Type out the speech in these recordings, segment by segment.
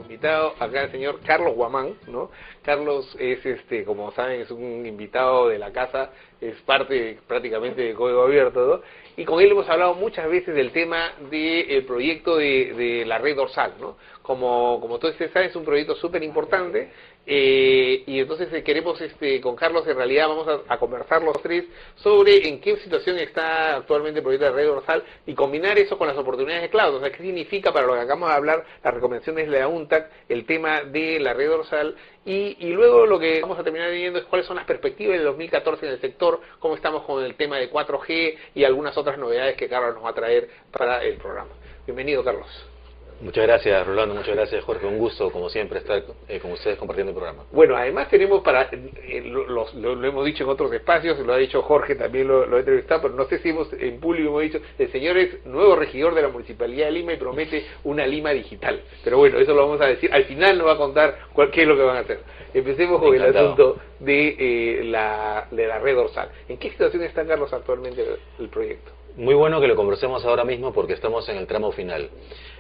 invitado acá el señor Carlos Guamán, ¿no? Carlos es, como saben, es un invitado de la casa, es parte prácticamente de Código Abierto, ¿no? Y con él hemos hablado muchas veces del tema del proyecto de la red dorsal, ¿no? Como todos ustedes saben, es un proyecto súper importante, y entonces queremos, con Carlos, en realidad vamos a conversar los tres sobre en qué situación está actualmente el proyecto de la red dorsal y combinar eso con las oportunidades de cloud. O sea, qué significa para lo que acabamos de hablar, las recomendaciones de la UNTAC, el tema de la red dorsal, y luego lo que vamos a terminar viendo es cuáles son las perspectivas del 2014 en el sector, cómo estamos con el tema de 4G y algunas otras novedades que Carlos nos va a traer para el programa. Bienvenido, Carlos. Muchas gracias, Rolando, muchas gracias, Jorge. Un gusto, como siempre, estar con ustedes compartiendo el programa. Bueno, además tenemos lo hemos dicho en otros espacios, lo ha dicho Jorge, también lo he entrevistado, pero no sé si en público hemos dicho, el señor es nuevo regidor de la Municipalidad de Lima y promete una Lima digital. Pero bueno, eso lo vamos a decir, al final nos va a contar qué es lo que van a hacer. Empecemos con el asunto de la red dorsal. ¿En qué situación está, Carlos, actualmente el proyecto? Muy bueno que lo conversemos ahora mismo porque estamos en el tramo final.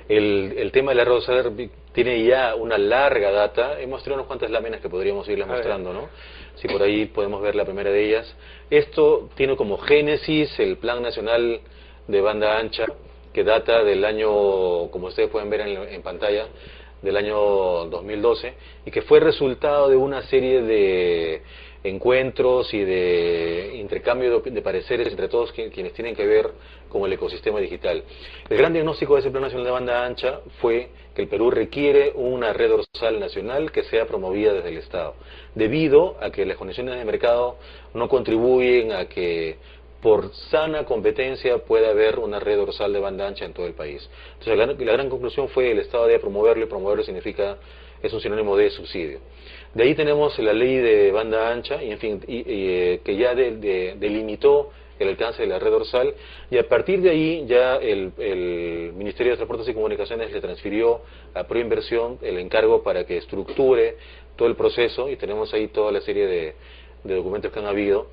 El tema de la red dorsal tiene ya una larga data. Hemos tenido unas cuantas láminas que podríamos irles mostrando, ¿no? Si por ahí podemos ver la primera de ellas. Esto tiene como génesis el Plan Nacional de Banda Ancha, que data del año, como ustedes pueden ver en pantalla, del año 2012, y que fue resultado de una serie de encuentros y de intercambio de pareceres entre todos quienes tienen que ver con el ecosistema digital. El gran diagnóstico de ese Plan Nacional de Banda Ancha fue que el Perú requiere una red dorsal nacional que sea promovida desde el Estado, debido a que las condiciones de mercado no contribuyen a que por sana competencia pueda haber una red dorsal de banda ancha en todo el país. Entonces la gran conclusión fue el Estado debe promoverlo, y promoverlo significa, es un sinónimo de subsidio. De ahí tenemos la ley de banda ancha, y en fin, que ya delimitó el alcance de la red dorsal, y a partir de ahí ya el Ministerio de Transportes y Comunicaciones le transfirió a Proinversión el encargo para que estructure todo el proceso, y tenemos ahí toda la serie de documentos que han habido,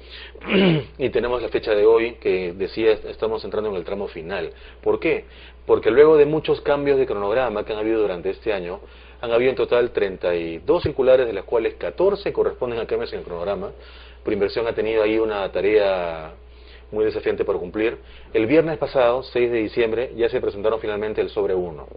y tenemos la fecha de hoy que decía estamos entrando en el tramo final. ¿Por qué? Porque luego de muchos cambios de cronograma que han habido durante este año, han habido en total 32 circulares, de las cuales 14 corresponden a cambios en el cronograma. Proinversión ha tenido ahí una tarea muy desafiante por cumplir. El viernes pasado, 6 de diciembre, ya se presentaron finalmente el sobre 1.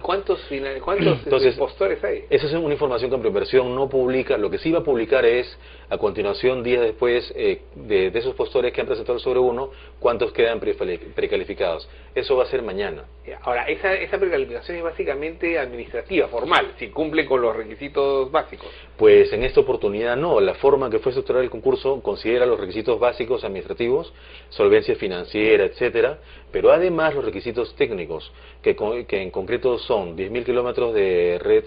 ¿Cuántos Entonces, postores hay? Esa es una información que Proinversión no publica. Lo que sí va a publicar es, a continuación, días después, de esos postores que han presentado el sobre 1, cuántos quedan precalificados. Eso va a ser mañana. Ahora, esa precalificación es básicamente administrativa, formal, si cumple con los requisitos básicos. Pues en esta oportunidad no. La forma que fue estructurado el concurso considera los requisitos básicos administrativos, solvencia financiera, etcétera, pero además los requisitos técnicos, que en concreto son 10.000 kilómetros de red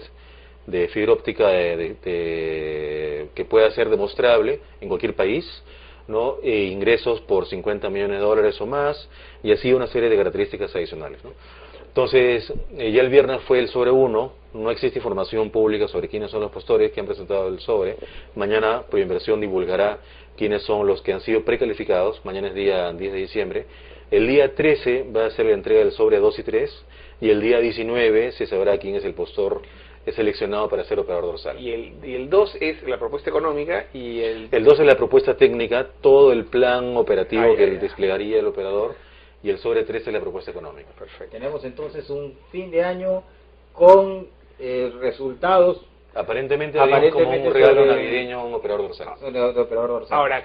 de fibra óptica que pueda ser demostrable en cualquier país, ¿no? Ingresos por 50 millones de dólares o más, y así una serie de características adicionales, ¿no? Entonces, ya el viernes fue el sobre 1, no existe información pública sobre quiénes son los postores que han presentado el sobre. Mañana Proinversión divulgará quiénes son los que han sido precalificados, mañana es día 10 de diciembre. El día 13 va a ser la entrega del sobre 2 y 3, y el día 19 se sabrá quién es el postor seleccionado para ser operador dorsal. Y el 2 es la propuesta económica, y el 2 es la propuesta técnica, todo el plan operativo que desplegaría el operador, y el sobre 3 es la propuesta económica. Perfecto. Tenemos entonces un fin de año con resultados aparentemente como un regalo navideño a un operador dorsal. Ahora,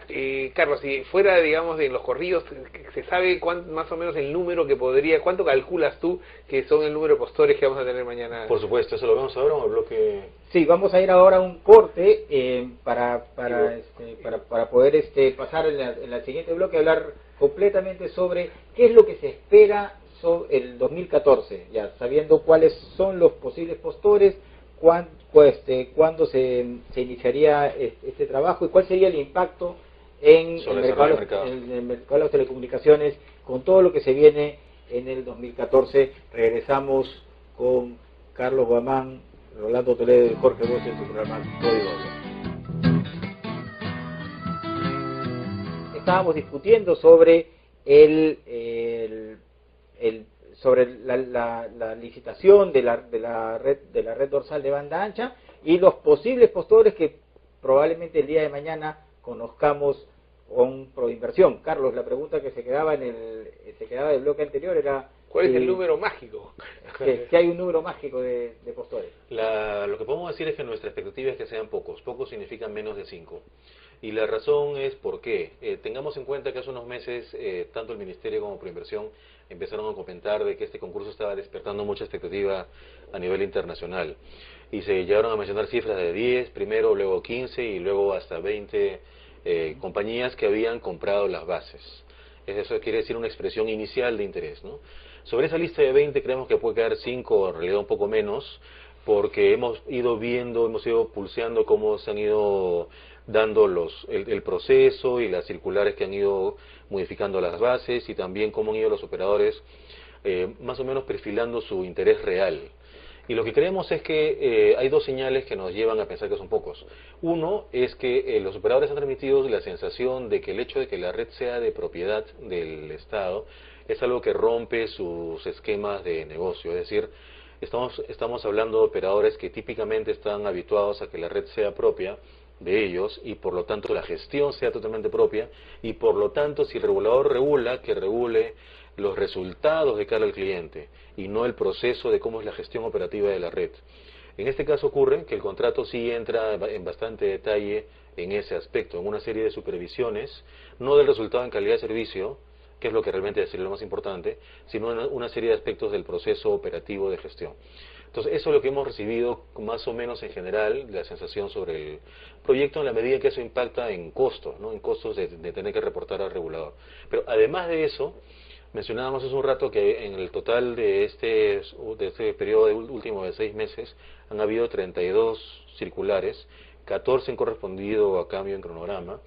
Carlos, si fuera, digamos, de los corridos, ¿se sabe más o menos el número que cuánto calculas tú que son el número de postores que vamos a tener mañana? Por supuesto, ¿eso lo vemos ahora o el bloque? Sí, vamos a ir ahora a un corte para poder pasar en la siguiente bloque a hablar completamente sobre qué es lo que se espera sobre el 2014, ya sabiendo cuáles son los posibles postores, cuándo se iniciaría este trabajo y cuál sería el impacto en el mercado de las telecomunicaciones con todo lo que se viene en el 2014. Regresamos con Carlos Guamán, Rolando Toledo y Jorge Bosch en su programa Código Abierto. Estábamos discutiendo sobre el sobre la licitación de la red dorsal de banda ancha y los posibles postores que probablemente el día de mañana conozcamos con Proinversión. Carlos, la pregunta que se quedaba del bloque anterior era ¿cuál es el número mágico? Que hay un número mágico de postores. Lo que podemos decir es que nuestra expectativa es que sean pocos. Pocos significan menos de 5. Y la razón es por qué. Tengamos en cuenta que hace unos meses tanto el Ministerio como Proinversión empezaron a comentar de que este concurso estaba despertando mucha expectativa a nivel internacional. Y se llegaron a mencionar cifras de 10, primero, luego 15 y luego hasta 20 compañías que habían comprado las bases. Eso quiere decir una expresión inicial de interés, ¿no? Sobre esa lista de 20 creemos que puede quedar 5, en realidad un poco menos, porque hemos ido viendo, hemos ido pulseando cómo se han ido dando el proceso y las circulares que han ido modificando las bases y también cómo han ido los operadores más o menos perfilando su interés real. Y lo que creemos es que hay dos señales que nos llevan a pensar que son pocos. Uno es que los operadores han transmitido la sensación de que el hecho de que la red sea de propiedad del Estado es algo que rompe sus esquemas de negocio. Es decir, estamos hablando de operadores que típicamente están habituados a que la red sea propia de ellos y por lo tanto la gestión sea totalmente propia y por lo tanto si el regulador regula, que regule los resultados de cara al cliente y no el proceso de cómo es la gestión operativa de la red. En este caso ocurre que el contrato sí entra en bastante detalle en ese aspecto, en una serie de supervisiones, no del resultado en calidad de servicio, que es lo que realmente sería lo más importante, sino una serie de aspectos del proceso operativo de gestión. Entonces, eso es lo que hemos recibido más o menos en general, la sensación sobre el proyecto en la medida que eso impacta en costos, ¿no? En costos de tener que reportar al regulador. Pero además de eso, mencionábamos hace un rato que en el total de este periodo último de 6 meses han habido 32 circulares, 14 han correspondido a cambio en cronograma,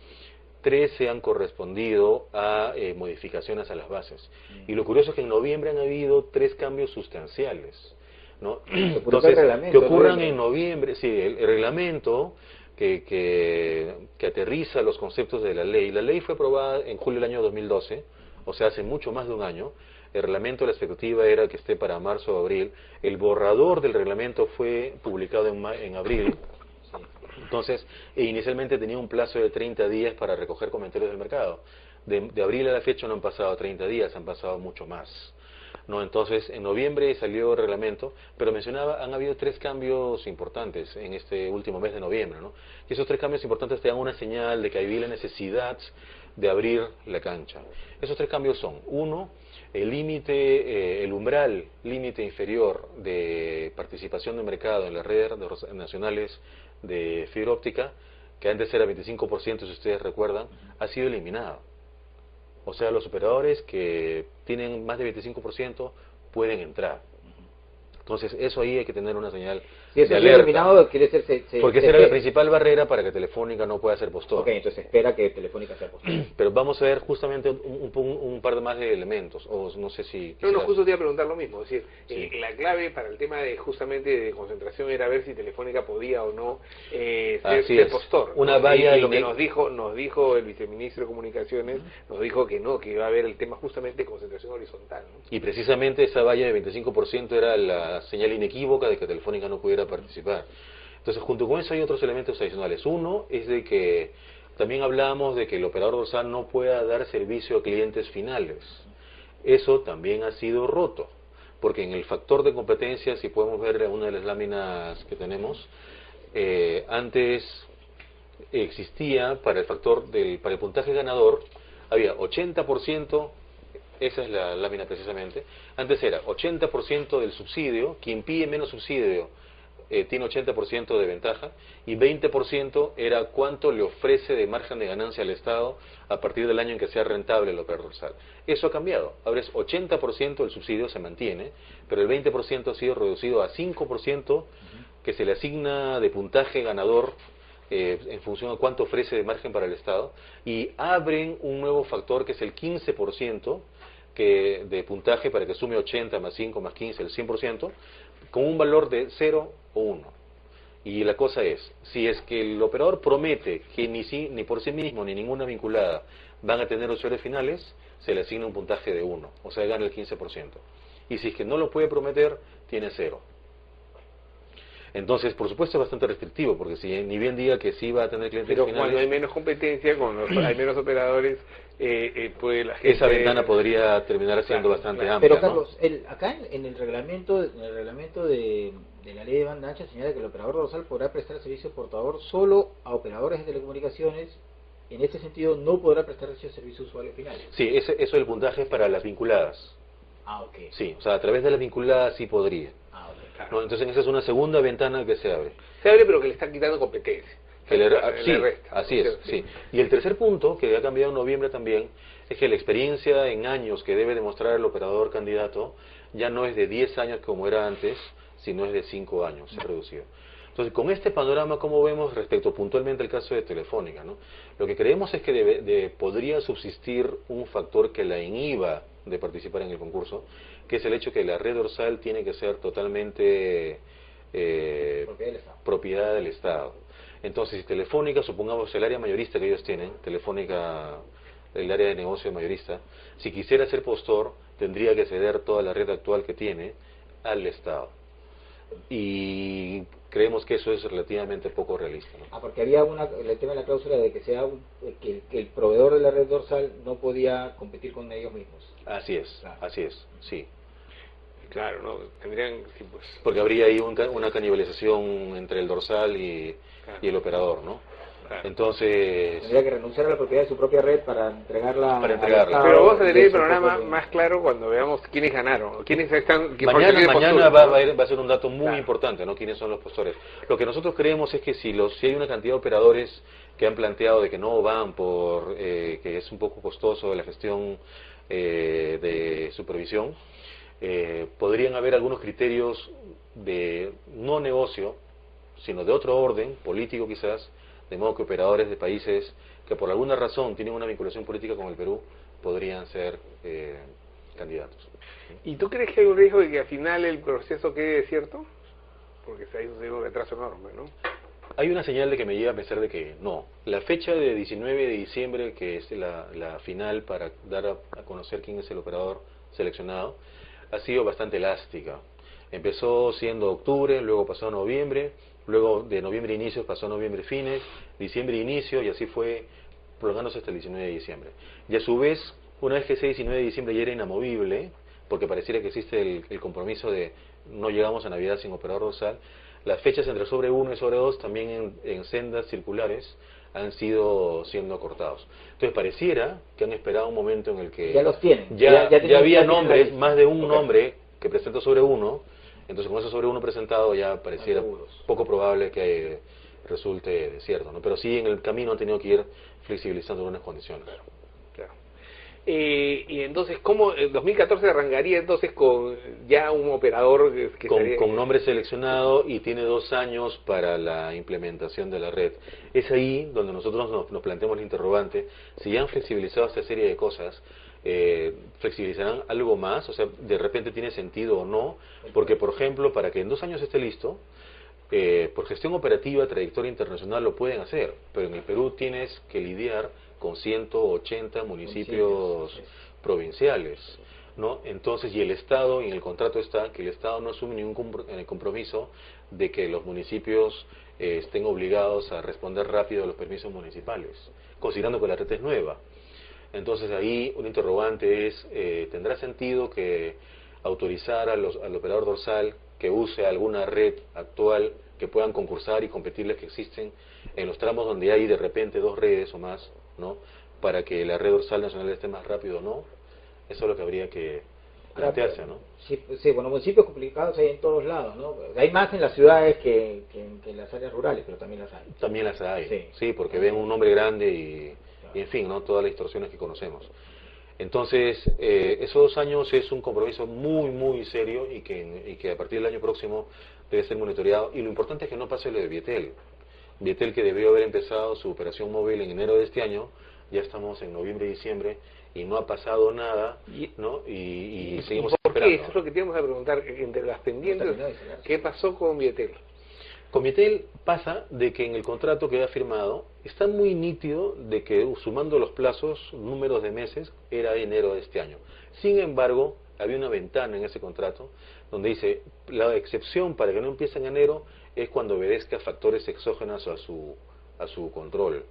13 han correspondido a modificaciones a las bases. Y lo curioso es que en noviembre han habido 3 cambios sustanciales, ¿no? Entonces, que ocurran en noviembre, sí, el reglamento que aterriza los conceptos de la ley. La ley fue aprobada en julio del año 2012, o sea, hace mucho más de un año. El reglamento, la expectativa era que esté para marzo o abril. El borrador del reglamento fue publicado en abril. Entonces, inicialmente tenía un plazo de 30 días para recoger comentarios del mercado. De abril a la fecha no han pasado 30 días, han pasado mucho más, ¿no? Entonces, en noviembre salió el reglamento, pero mencionaba, han habido 3 cambios importantes en este último mes de noviembre, ¿no? Y esos 3 cambios importantes te dan una señal de que hay la necesidad de abrir la cancha. Esos 3 cambios son: uno, el límite, el umbral límite inferior de participación de mercado en las redes nacionales de fibra óptica, que antes era 25%, si ustedes recuerdan, ha sido eliminado. O sea, los operadores que tienen más de 25% pueden entrar. Entonces, eso ahí hay que tener una señal si eso de es alerta. eliminado, quiere decir porque esa era la principal barrera para que Telefónica no pueda ser postor. Ok, entonces espera que Telefónica sea postor. Pero vamos a ver justamente un par más de elementos, o no sé si... No, justo te iba a preguntar lo mismo. Es decir, sí. La clave para el tema de justamente de concentración era ver si Telefónica podía o no ser postor, ¿no? Una valla y lo que nos dijo el viceministro de Comunicaciones, nos dijo que no, que iba a haber el tema justamente de concentración horizontal, ¿no? Y precisamente esa valla de 25% era la señal inequívoca de que Telefónica no pudiera participar. Entonces, junto con eso hay otros elementos adicionales. Uno es de que también hablábamos de que el operador dorsal no pueda dar servicio a clientes finales. Eso también ha sido roto, porque en el factor de competencia, si podemos ver una de las láminas que tenemos, antes existía para el puntaje ganador, había 80%. Esa es la lámina precisamente. Antes era 80% del subsidio, quien pide menos subsidio tiene 80% de ventaja, y 20% era cuánto le ofrece de margen de ganancia al Estado a partir del año en que sea rentable el operador dorsal. Eso ha cambiado. Ahora es 80% del subsidio se mantiene, pero el 20% ha sido reducido a 5% que se le asigna de puntaje ganador en función de cuánto ofrece de margen para el Estado, y abren un nuevo factor que es el 15% de puntaje para que sume 80 más 5 más 15, el 100%, con un valor de 0 o 1. Y la cosa es, si es que el operador promete que ni por sí mismo ni ninguna vinculada van a tener usuarios finales, se le asigna un puntaje de 1, o sea, gana el 15%. Y si es que no lo puede prometer, tiene 0. Entonces, por supuesto, es bastante restrictivo, porque si ni bien diga que sí va a tener clientes pero finales, cuando hay menos competencia, cuando hay menos operadores, puede la gente... esa ventana podría terminar siendo bastante amplia. Pero Carlos, acá en el reglamento de la ley de banda ancha señala que el operador dorsal podrá prestar servicio portador solo a operadores de telecomunicaciones. En este sentido, no podrá prestar servicio a usuarios finales. Sí, eso del puntaje es para las vinculadas. Ah, ok. Sí, o sea, a través de las vinculadas sí podría. Ah, ok. Claro. ¿No? Entonces esa es una segunda ventana que se abre. Se abre, pero que le están quitando competencia. Sí, resta, así es, sí. Y el tercer punto, que ha cambiado en noviembre también, es que la experiencia en años que debe demostrar el operador candidato ya no es de 10 años como era antes, sino es de 5 años, se ha reducido. Entonces, con este panorama, ¿cómo vemos respecto puntualmente al caso de Telefónica, ¿no? Lo que creemos es que podría subsistir un factor que la inhiba de participar en el concurso, que es el hecho que la red dorsal tiene que ser totalmente propiedad del Estado. Entonces, si Telefónica, supongamos el área mayorista que ellos tienen, Telefónica, el área de negocio mayorista, si quisiera ser postor, tendría que ceder toda la red actual que tiene al Estado. Y creemos que eso es relativamente poco realista, ¿no? Ah, porque había el tema de la cláusula de que que el proveedor de la red dorsal no podía competir con ellos mismos. Así es, Claro. así es, sí. Claro, ¿no? Tendrían, sí, pues... Porque habría ahí una canibalización entre el dorsal y el operador, ¿no? Claro. Entonces... Tendría que renunciar a la propiedad de su propia red para entregarla. Para entregarla. al Estado. Pero vamos a tener el De su programa propio- más claro cuando veamos quiénes ganaron, quiénes están... Mañana va a ser un dato muy Claro. importante, ¿no? ¿Quiénes son los postores? Lo que nosotros creemos es que si hay una cantidad de operadores que han planteado de que no van por que es un poco costoso la gestión de supervisión, podrían haber algunos criterios de no negocio, sino de otro orden, político quizás, de modo que operadores de países que por alguna razón tienen una vinculación política con el Perú podrían ser candidatos. ¿Y tú crees que hay un riesgo de que al final el proceso quede desierto? Porque se ha ido un retraso enorme, ¿no? Hay una señal de que me lleva a pensar de que no. La fecha de 19 de diciembre, que es la final para dar a conocer quién es el operador seleccionado, ha sido bastante elástica. Empezó siendo octubre, luego pasó a noviembre, luego de noviembre inicios pasó a noviembre fines, diciembre inicio, y así fue prolongándose hasta el 19 de diciembre. Y a su vez, una vez que ese 19 de diciembre ya era inamovible, porque pareciera que existe el compromiso de no llegamos a Navidad sin operador dorsal, las fechas entre sobre 1 y sobre 2 también en sendas circulares han siendo acortados. Entonces pareciera que han esperado un momento en el que Ya los tienen. ya había tienen nombres, la- más de un Ok. nombre que presentó sobre 1, entonces con ese sobre 1 presentado ya pareciera seguros. poco probable que resulte desierto, ¿no? Pero sí en el camino han tenido que ir flexibilizando algunas condiciones. Claro. Y entonces, ¿cómo 2014 arrancaría entonces con ya un operador que Con, sería- con nombre seleccionado y tiene 2 años para la implementación de la red. Es ahí donde nosotros nos planteamos el interrogante, si ya han flexibilizado esta serie de cosas, ¿flexibilizarán algo más? O sea, ¿de repente tiene sentido o no? Porque, por ejemplo, para que en 2 años esté listo, por gestión operativa, trayectoria internacional lo pueden hacer, pero en el Perú tienes que lidiar con 180 municipios provinciales, ¿no? Entonces, y el Estado, en el contrato está que el Estado no asume ningún compromiso de que los municipios estén obligados a responder rápido a los permisos municipales, considerando que la red es nueva. Entonces ahí un interrogante es, ¿tendrá sentido que autorizar al operador dorsal que use alguna red actual que puedan concursar y competirles que existen en los tramos donde hay de repente 2 redes o más, ¿no? Para que la red dorsal nacional esté más rápido o no? Eso es lo que habría que plantearse, ¿no? Sí, sí, bueno, municipios complicados hay en todos lados, ¿no? Hay más en las ciudades que en las áreas rurales, pero también las hay. También las hay, Sí. sí, porque ven un nombre grande y en fin, ¿no? Todas las distorsiones que conocemos. Entonces, esos 2 años es un compromiso muy, muy serio y que a partir del año próximo debe ser monitoreado. Y lo importante es que no pase lo de Vietel. Vietel, que debió haber empezado su operación móvil en enero de este año, ya estamos en noviembre y diciembre y no ha pasado nada, ¿no? Y seguimos ¿Por qué? esperando. Eso es lo que teníamos que preguntar entre las pendientes. No terminó de cerrarse. ¿Qué pasó con Vietel? Comitel pasa de que en el contrato que ha firmado está muy nítido de que sumando los plazos, números de meses, era enero de este año. Sin embargo, había una ventana en ese contrato donde dice la excepción para que no empiece en enero es cuando obedezca factores exógenos a su control.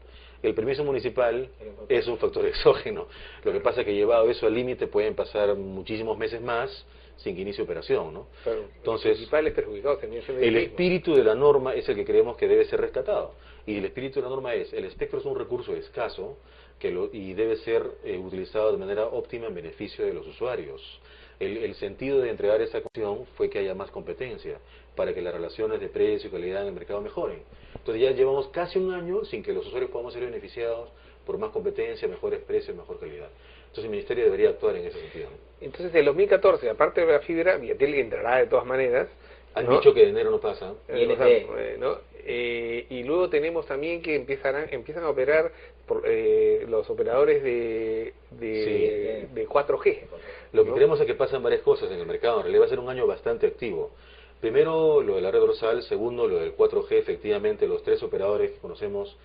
El permiso municipal es un factor exógeno. Lo que pasa es que llevado eso al límite pueden pasar muchísimos meses más sin que inicie operación, ¿no? Claro, entonces, los principales perjudicados terminan siendo el mismos. espíritu de la norma es el que creemos que debe ser rescatado. Y el espíritu de la norma es, el espectro es un recurso escaso y debe ser utilizado de manera óptima en beneficio de los usuarios. El sentido de entregar esa cuestión fue que haya más competencia, para que las relaciones de precio y calidad en el mercado mejoren. Entonces ya llevamos casi un año sin que los usuarios podamos ser beneficiados por más competencia, mejores precios, mejor calidad. Entonces el Ministerio debería actuar en ese sentido. Entonces, en 2014, aparte de la fibra, Viatel entrará de todas maneras. Han ¿no? dicho que de enero no pasa. ¿No? Y luego tenemos también que empiezan a operar los operadores de 4G. Lo que ¿no? queremos es que pasen varias cosas en el mercado. En realidad va a ser un año bastante activo. Primero, lo de la red dorsal. Segundo, lo del 4G. Efectivamente, los 3 operadores que conocemos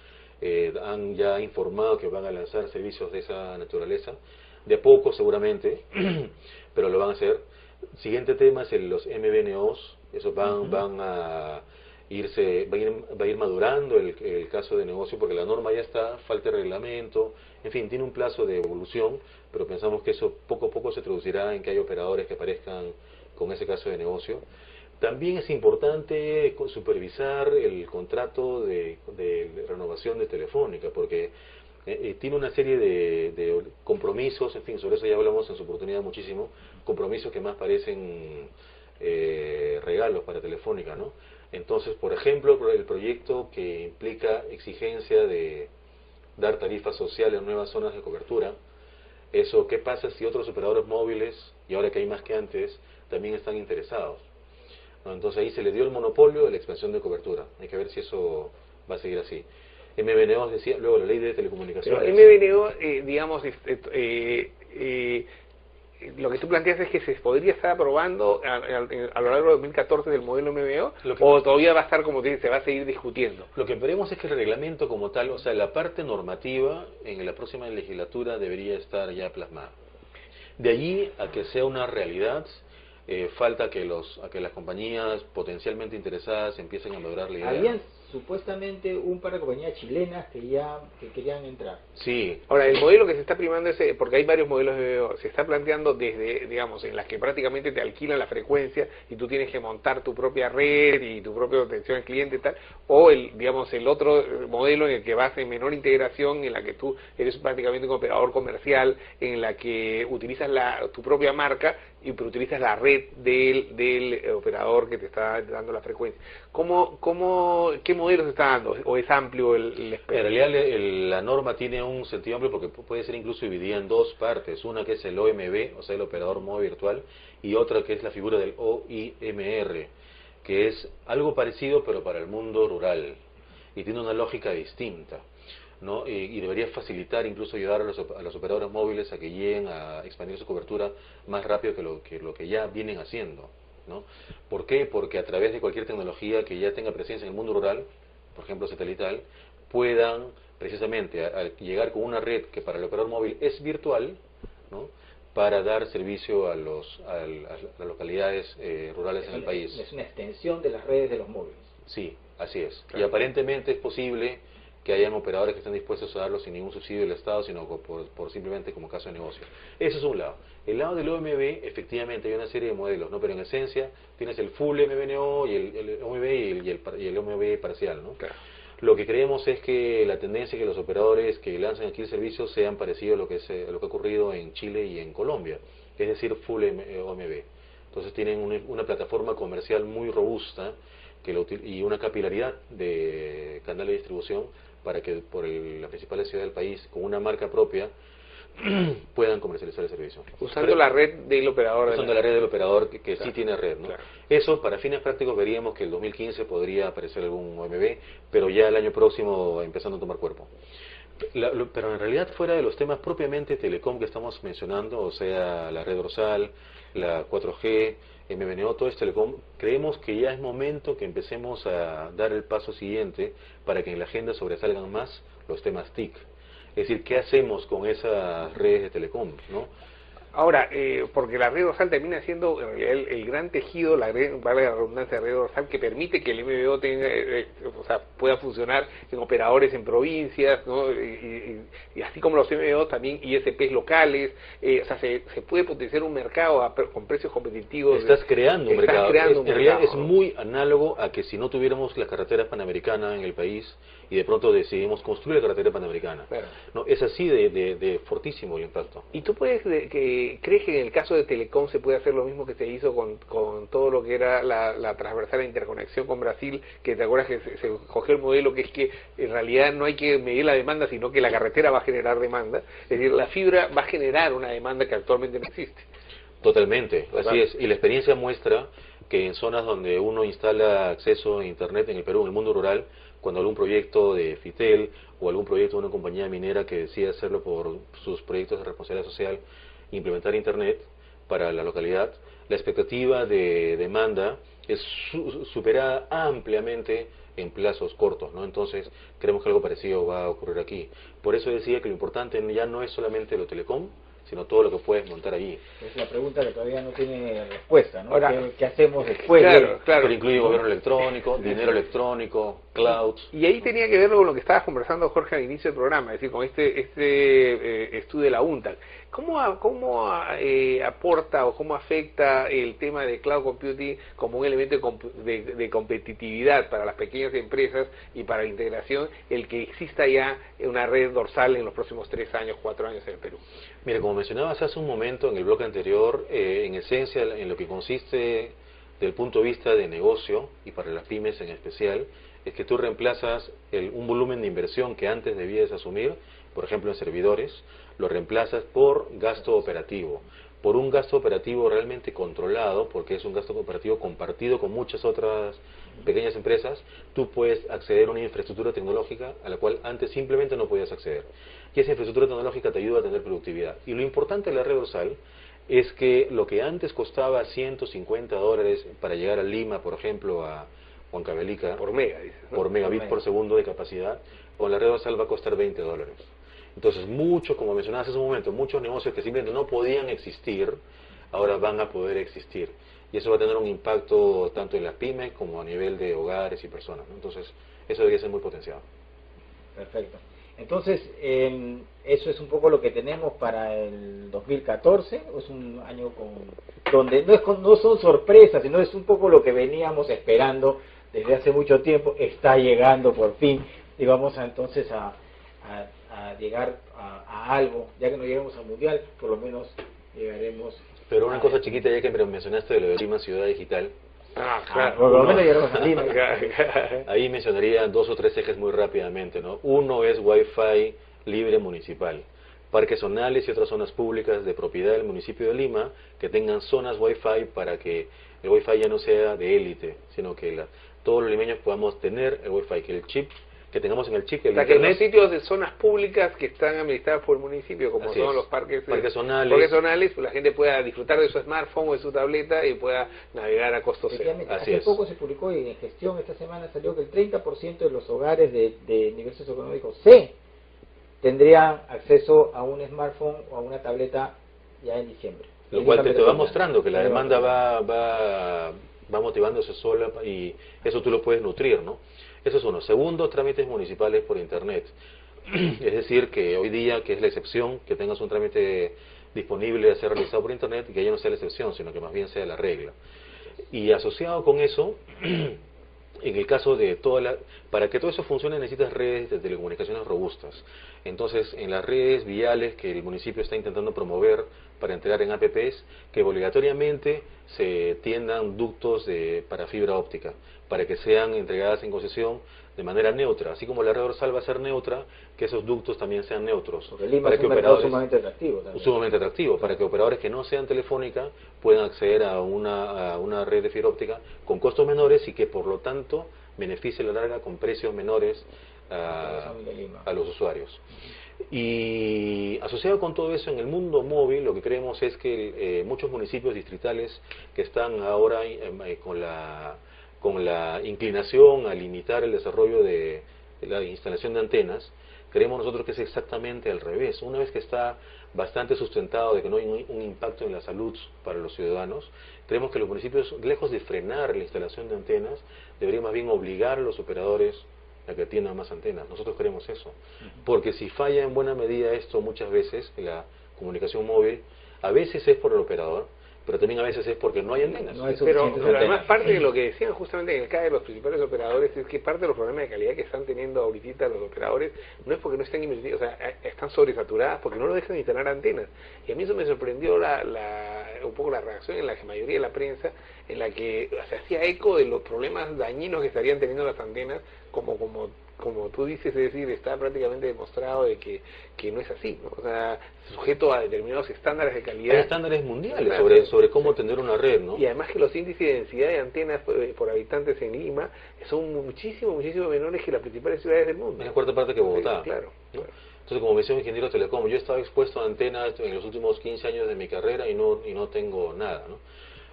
han ya informado que van a lanzar servicios de esa naturaleza. De a poco, seguramente, pero lo van a hacer. Siguiente tema es los MVNOs. Esos van a ir madurando el caso de negocio, porque la norma ya está, falta de reglamento, en fin, tiene un plazo de evolución, pero pensamos que eso poco a poco se traducirá en que hay operadores que aparezcan con ese caso de negocio. También es importante supervisar el contrato de renovación de Telefónica, porque tiene una serie de compromisos, en fin, sobre eso ya hablamos en su oportunidad muchísimo, compromisos que más parecen regalos para Telefónica, ¿no? Entonces, por ejemplo, el proyecto que implica exigencia de dar tarifas sociales en nuevas zonas de cobertura, eso, ¿qué pasa si otros operadores móviles, y ahora que hay más que antes, también están interesados? ¿No? Entonces ahí se le dio el monopolio de la expansión de cobertura. Hay que ver si eso va a seguir así. MVNO decía, luego la ley de telecomunicaciones. Pero MVNO, digamos, lo que tú planteas es que se podría estar aprobando a lo largo de 2014 del modelo MVNO, o todavía va a estar, como te dice, se va a seguir discutiendo. Lo que veremos es que el reglamento como tal, o sea, la parte normativa en la próxima legislatura debería estar ya plasmada. De allí a que sea una realidad, falta que las compañías potencialmente interesadas empiecen a lograr la idea. Habían supuestamente un par de compañías chilenas que querían entrar. Sí. Ahora, el modelo que se está primando es, porque hay varios modelos de MVNO, se está planteando desde, digamos, en las que prácticamente te alquilan la frecuencia y tú tienes que montar tu propia red y tu propia atención al cliente y tal, o digamos, el otro modelo en el que vas en menor integración, en la que tú eres prácticamente un operador comercial, en la que utilizas tu propia marca y utilizas la red del operador que te está dando la frecuencia. ¿Qué modelo se está dando? ¿O es amplio el espectro? En realidad la norma tiene un sentido amplio porque puede ser incluso dividida en dos partes. Una que es el OMV, o sea, el operador móvil virtual, y otra que es la figura del OIMR, que es algo parecido pero para el mundo rural y tiene una lógica distinta, ¿no? Y debería facilitar, incluso ayudar a los operadores móviles a que lleguen a expandir su cobertura más rápido que lo que ya vienen haciendo, ¿no? ¿Por qué? Porque a través de cualquier tecnología que ya tenga presencia en el mundo rural, por ejemplo satelital, puedan precisamente al llegar con una red que para el operador móvil es virtual, ¿no?, para dar servicio a las localidades rurales en el país. Es una extensión de las redes de los móviles. Sí, así es. Claro. Y aparentemente es posible que hayan operadores que estén dispuestos a darlo sin ningún subsidio del Estado, sino por simplemente como caso de negocio. Eso es un lado. El lado del OMB, efectivamente, hay una serie de modelos, ¿no? Pero en esencia tienes el full MVNO y el OMB y el OMB parcial, ¿no? Claro. Lo que creemos es que la tendencia es que los operadores que lanzan aquí el servicio sean parecidos a lo que ha ocurrido en Chile y en Colombia, es decir, full OMB. Entonces tienen una plataforma comercial muy robusta y una capilaridad de canal de distribución para que por las principales ciudades del país, con una marca propia, puedan comercializar el servicio. Usando la red del operador. Usando la red del operador que claro, sí tiene red, ¿no? Claro. Eso, para fines prácticos, veríamos que el 2015 podría aparecer algún OMB, pero ya el año próximo empezando a tomar cuerpo. Pero en realidad, fuera de los temas propiamente telecom que estamos mencionando, o sea, la red dorsal, la 4G, MVNO, todo es Telecom, creemos que ya es momento que empecemos a dar el paso siguiente para que en la agenda sobresalgan más los temas TIC. Es decir, ¿qué hacemos con esas redes de Telecom, ¿no? Ahora, porque la red dorsal termina siendo en realidad el gran tejido, vale la redundancia, de red dorsal que permite que el MVO tenga, o sea, pueda funcionar en operadores en provincias, ¿no? Y así como los MVO también ISPs locales, o sea, se puede potenciar un mercado con precios competitivos. Estás creando un mercado. En realidad es ¿no? muy análogo a que si no tuviéramos la carretera panamericana en el país y de pronto decidimos construir la carretera panamericana. Claro. No, es así de fortísimo el impacto. ¿Y tú crees que en el caso de Telecom se puede hacer lo mismo que se hizo con todo lo que era la transversal de interconexión con Brasil, que te acuerdas que se cogió el modelo que es que en realidad no hay que medir la demanda, sino que la carretera va a generar demanda? Es decir, la fibra va a generar una demanda que actualmente no existe. Totalmente, así es. Y la experiencia muestra que en zonas donde uno instala acceso a Internet en el Perú, en el mundo rural, cuando algún proyecto de Fitel o algún proyecto de una compañía minera que decide hacerlo por sus proyectos de responsabilidad social, implementar Internet para la localidad, la expectativa de demanda es superada ampliamente en plazos cortos, ¿no? Entonces, creemos que algo parecido va a ocurrir aquí. Por eso decía que lo importante ya no es solamente lo telecom, sino todo lo que puedes montar allí. Es la pregunta que todavía no tiene respuesta, ¿no? Ahora, ¿Qué hacemos después? Claro. Pero incluye gobierno electrónico, dinero electrónico, clouds. Y ahí tenía que verlo con lo que estabas conversando, Jorge, al inicio del programa, es decir, con este estudio de la UNTAC. ¿Cómo aporta o cómo afecta el tema de cloud computing como un elemento de competitividad para las pequeñas empresas y para la integración, el que exista ya una red dorsal en los próximos 3 años, 4 años en el Perú? Mira, como mencionabas hace un momento en el bloque anterior, en esencia en lo que consiste desde el punto de vista de negocio, y para las pymes en especial, es que tú reemplazas un volumen de inversión que antes debías asumir, por ejemplo en servidores, lo reemplazas por gasto operativo, por un gasto operativo realmente controlado, porque es un gasto operativo compartido con muchas otras pequeñas empresas. Tú puedes acceder a una infraestructura tecnológica a la cual antes simplemente no podías acceder. Y esa infraestructura tecnológica te ayuda a tener productividad. Y lo importante de la red dorsal es que lo que antes costaba $150 para llegar a Lima, por ejemplo, a Huancavelica, Por mega, dices, ¿no? por megabit por segundo de capacidad, con la red dorsal va a costar $20. Entonces, como mencionabas hace un momento, muchos negocios que simplemente no podían existir, ahora van a poder existir. Y eso va a tener un impacto tanto en las pymes como a nivel de hogares y personas, ¿no? Entonces, eso debería ser muy potenciado. Perfecto. Entonces, eso es un poco lo que tenemos para el 2014. Es un año donde no son sorpresas, sino es un poco lo que veníamos esperando desde hace mucho tiempo. Está llegando por fin, y vamos entonces a llegar a algo. Ya que no lleguemos al mundial, por lo menos llegaremos. Pero una cosa chiquita, ya que mencionaste de lo de Lima Ciudad Digital, por lo menos llegaremos a Lima. ahí mencionaría 2 o 3 ejes muy rápidamente, ¿no? Uno es Wi-Fi libre municipal, parques zonales y otras zonas públicas de propiedad del municipio de Lima que tengan zonas Wi-Fi para que el Wi-Fi ya no sea de élite, sino que todos los limeños podamos tener el Wi-Fi, que tengamos en el chip el o sea, que en sitios de zonas públicas que están administradas por el municipio, como Así son es. los parques zonales, pues la gente pueda disfrutar de su smartphone o de su tableta y pueda navegar a costo cero. Hace poco se publicó y en gestión esta semana salió que el 30% de los hogares de nivel socioeconómico C tendrían acceso a un smartphone o a una tableta ya en diciembre. Lo cual te va mostrando que la demanda va motivándose sola y eso tú lo puedes nutrir, ¿no? Eso es uno. Segundo, trámites municipales por Internet. Es decir, que hoy día, que es la excepción, que tengas un trámite disponible a ser realizado por Internet, y que ya no sea la excepción, sino que más bien sea la regla. Y asociado con eso, en el caso de para que todo eso funcione necesitas redes de telecomunicaciones robustas. Entonces, en las redes viales que el municipio está intentando promover para entregar en APPs, que obligatoriamente se tiendan ductos para fibra óptica, para que sean entregadas en concesión de manera neutra, así como la red dorsal va a ser neutra, que esos ductos también sean neutros. Porque Lima para es un mercado sumamente atractivo. También. Sumamente atractivo, para que operadores que no sean telefónica puedan acceder a una red de fibra óptica con costos menores y que por lo tanto beneficie a la larga con precios menores a los usuarios. Y asociado con todo eso, en el mundo móvil, lo que creemos es que muchos municipios distritales que están ahora con la inclinación a limitar el desarrollo de la instalación de antenas, creemos nosotros que es exactamente al revés. Una vez que está bastante sustentado de que no hay un impacto en la salud para los ciudadanos, creemos que los municipios, lejos de frenar la instalación de antenas, deberían más bien obligar a los operadores a que atiendan más antenas. Nosotros creemos eso. Porque si falla en buena medida esto muchas veces, la comunicación móvil, a veces es por el operador, pero también a veces es porque no hay antenas. No hay Pero suficientes además antenas. parte de lo que decían justamente en el caso de los principales operadores es que parte de los problemas de calidad que están teniendo ahorita los operadores no es porque no estén invirtiendo, o sea, están sobresaturadas porque no lo dejan instalar antenas. Y a mí eso me sorprendió un poco la reacción en la que mayoría de la prensa, en la que se hacía eco de los problemas dañinos que estarían teniendo las antenas, como tú dices, es decir, está prácticamente demostrado de que no es así, ¿no? O sea, sujeto a determinados estándares de calidad. Hay estándares mundiales Claro. sobre cómo tener una red, ¿no? Y además que los índices de densidad de antenas por habitantes en Lima son muchísimo menores que las principales ciudades del mundo. Es la cuarta parte que Bogotá. Sí, claro. ¿no? Entonces, como me decía un ingeniero telecom, yo he estado expuesto a antenas en los últimos 15 años de mi carrera y no tengo nada, ¿no?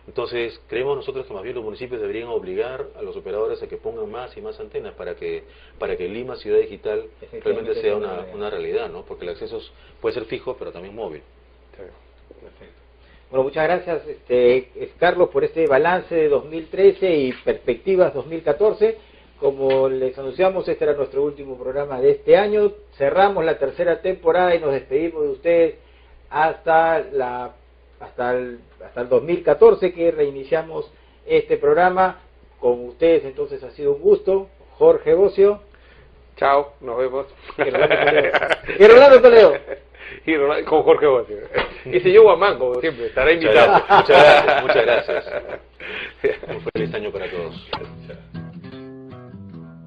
Entonces, creemos nosotros que más bien los municipios deberían obligar a los operadores a que pongan más y más antenas para que Lima, ciudad digital, realmente sea una realidad, ¿no? Porque el acceso puede ser fijo, pero también móvil. Perfecto. Bueno, muchas gracias, Carlos, por este balance de 2013 y perspectivas 2014. Como les anunciamos, este era nuestro último programa de este año. Cerramos la tercera temporada y nos despedimos de ustedes hasta el 2014, que reiniciamos este programa. Con ustedes entonces ha sido un gusto. Jorge Bocio Chao, nos vemos. y Rolando Toledo. Y con Jorge Bocio. Y señor Guamán, como siempre, estará invitado. Muchas gracias. Un feliz año para todos.